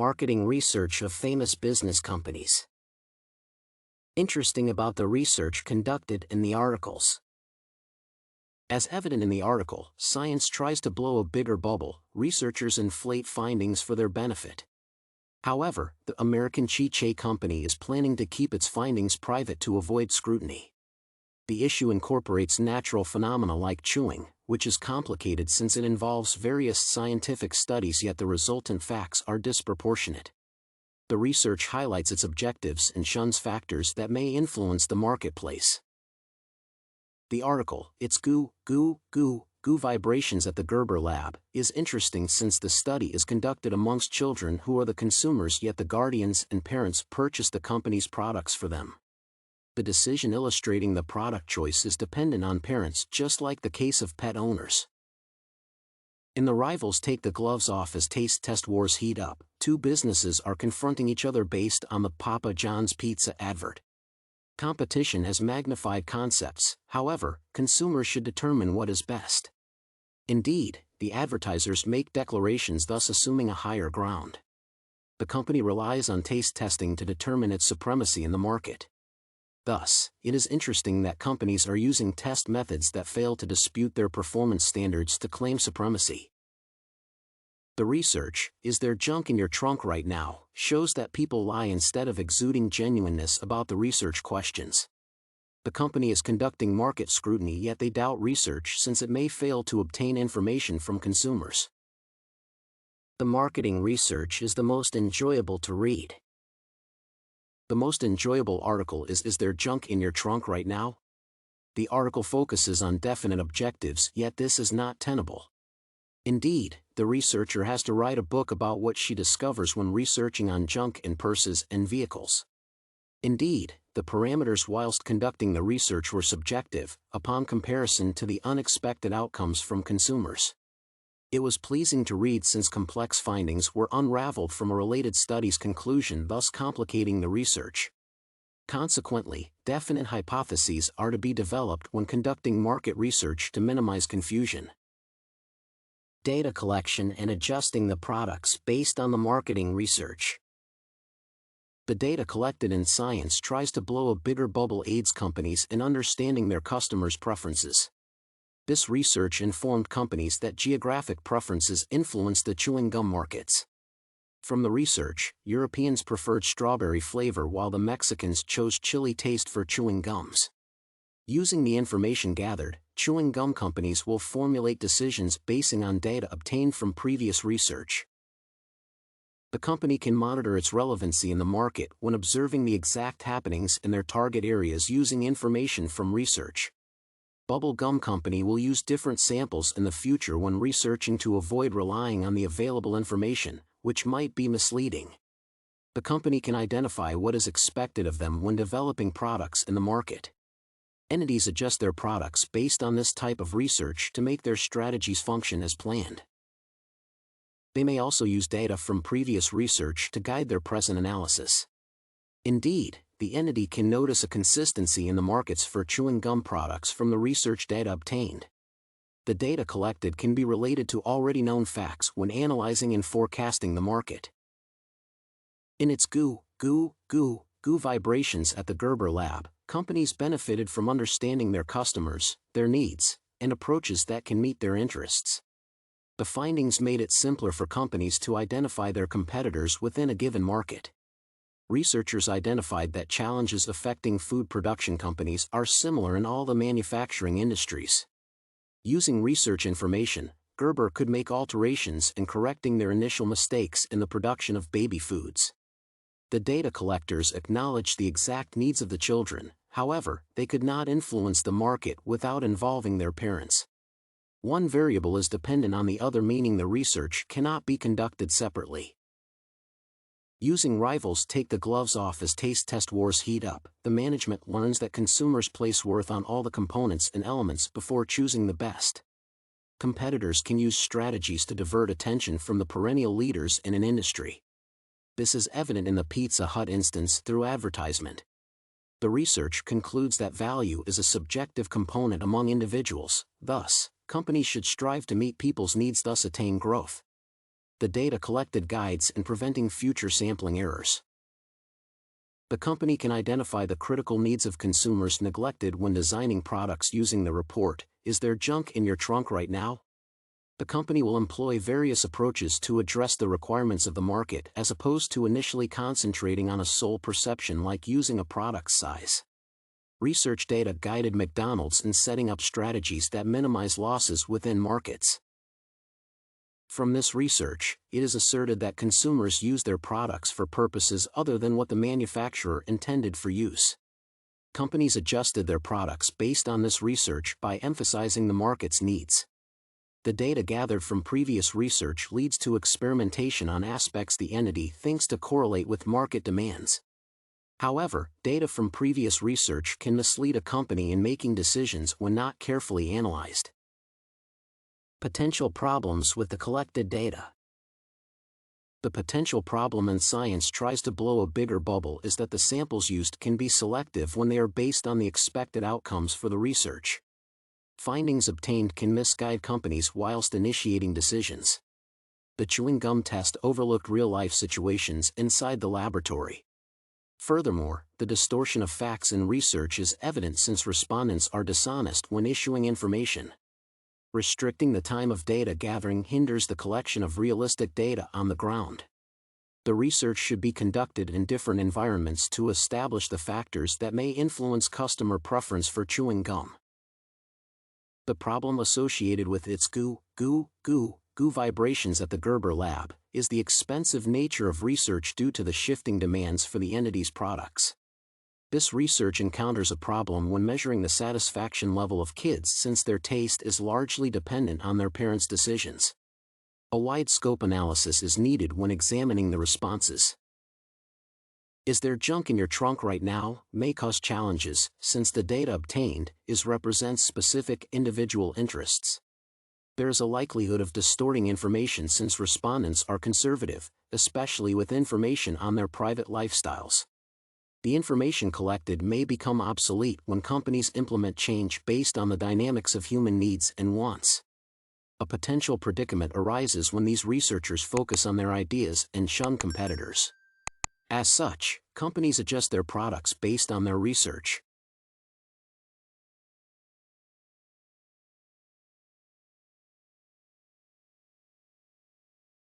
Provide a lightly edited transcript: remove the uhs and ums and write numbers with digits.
Marketing research of famous business companies. Interesting about the research conducted in the articles. As evident in the article, science tries to blow a bigger bubble, researchers inflate findings for their benefit. However, the American Chi-Che company is planning to keep its findings private to avoid scrutiny. The issue incorporates natural phenomena like chewing, which is complicated since it involves various scientific studies, yet the resultant facts are disproportionate. The research highlights its objectives and shuns factors that may influence the marketplace. The article, It's Goo, Goo, Goo, Goo Vibrations at the Gerber Lab, is interesting since the study is conducted amongst children who are the consumers, yet the guardians and parents purchase the company's products for them. The decision illustrating the product choice is dependent on parents, just like the case of pet owners. In The Rivals Take the Gloves Off as Taste Test Wars Heat Up, two businesses are confronting each other based on the Papa John's Pizza advert. Competition has magnified concepts, however, consumers should determine what is best. Indeed, the advertisers make declarations thus assuming a higher ground. The company relies on taste testing to determine its supremacy in the market. Thus, it is interesting that companies are using test methods that fail to dispute their performance standards to claim supremacy. The research, Is There Junk in Your Trunk Right Now?, shows that people lie instead of exuding genuineness about the research questions. The company is conducting market scrutiny, yet they doubt research since it may fail to obtain information from consumers. The marketing research is the most enjoyable to read. The most enjoyable article Is There Junk in Your Trunk Right Now? The article focuses on definite objectives, yet this is not tenable. Indeed, the researcher has to write a book about what she discovers when researching on junk in purses and vehicles. Indeed, the parameters whilst conducting the research were subjective, upon comparison to the unexpected outcomes from consumers. It was pleasing to read since complex findings were unraveled from a related study's conclusion, thus complicating the research. Consequently, definite hypotheses are to be developed when conducting market research to minimize confusion. Data collection and adjusting the products based on the marketing research. The data collected in science tries to blow a bigger bubble, aids companies in understanding their customers' preferences. This research informed companies that geographic preferences influence the chewing gum markets. From the research, Europeans preferred strawberry flavor while the Mexicans chose chili taste for chewing gums. Using the information gathered, chewing gum companies will formulate decisions basing on data obtained from previous research. The company can monitor its relevancy in the market when observing the exact happenings in their target areas using information from research. Bubble Gum Company will use different samples in the future when researching to avoid relying on the available information, which might be misleading. The company can identify what is expected of them when developing products in the market. Entities adjust their products based on this type of research to make their strategies function as planned. They may also use data from previous research to guide their present analysis. Indeed, the entity can notice a consistency in the markets for chewing gum products from the research data obtained. The data collected can be related to already known facts when analyzing and forecasting the market. In its Goo, Goo, Goo, Goo Vibrations at the Gerber Lab, companies benefited from understanding their customers, their needs, and approaches that can meet their interests. The findings made it simpler for companies to identify their competitors within a given market. Researchers identified that challenges affecting food production companies are similar in all the manufacturing industries. Using research information, Gerber could make alterations in correcting their initial mistakes in the production of baby foods. The data collectors acknowledged the exact needs of the children, however, they could not influence the market without involving their parents. One variable is dependent on the other, meaning the research cannot be conducted separately. Using Rivals Take the Gloves Off as Taste Test Wars Heat Up, the management learns that consumers place worth on all the components and elements before choosing the best. Competitors can use strategies to divert attention from the perennial leaders in an industry. This is evident in the Pizza Hut instance through advertisement. The research concludes that value is a subjective component among individuals, thus, companies should strive to meet people's needs, thus attain growth. The data collected guides in preventing future sampling errors. The company can identify the critical needs of consumers neglected when designing products using the report. Is there junk in your trunk right now? The company will employ various approaches to address the requirements of the market as opposed to initially concentrating on a sole perception like using a product's size. Research data guided McDonald's in setting up strategies that minimize losses within markets. From this research, it is asserted that consumers use their products for purposes other than what the manufacturer intended for use. Companies adjusted their products based on this research by emphasizing the market's needs. The data gathered from previous research leads to experimentation on aspects the entity thinks to correlate with market demands. However, data from previous research can mislead a company in making decisions when not carefully analyzed. Potential problems with the collected data. The potential problem when science tries to blow a bigger bubble is that the samples used can be selective when they are based on the expected outcomes for the research. Findings obtained can misguide companies whilst initiating decisions. The chewing gum test overlooked real-life situations inside the laboratory. Furthermore, the distortion of facts in research is evident since respondents are dishonest when issuing information. Restricting the time of data gathering hinders the collection of realistic data on the ground. The research should be conducted in different environments to establish the factors that may influence customer preference for chewing gum. The problem associated with its goo vibrations at the Gerber lab is the expensive nature of research due to the shifting demands for the entity's products. This research encounters a problem when measuring the satisfaction level of kids since their taste is largely dependent on their parents' decisions. A wide-scope analysis is needed when examining the responses. Is there junk in your trunk right now? May cause challenges, since the data obtained represents specific individual interests. There is a likelihood of distorting information since respondents are conservative, especially with information on their private lifestyles. The information collected may become obsolete when companies implement change based on the dynamics of human needs and wants. A potential predicament arises when these researchers focus on their ideas and shun competitors. As such, companies adjust their products based on their research.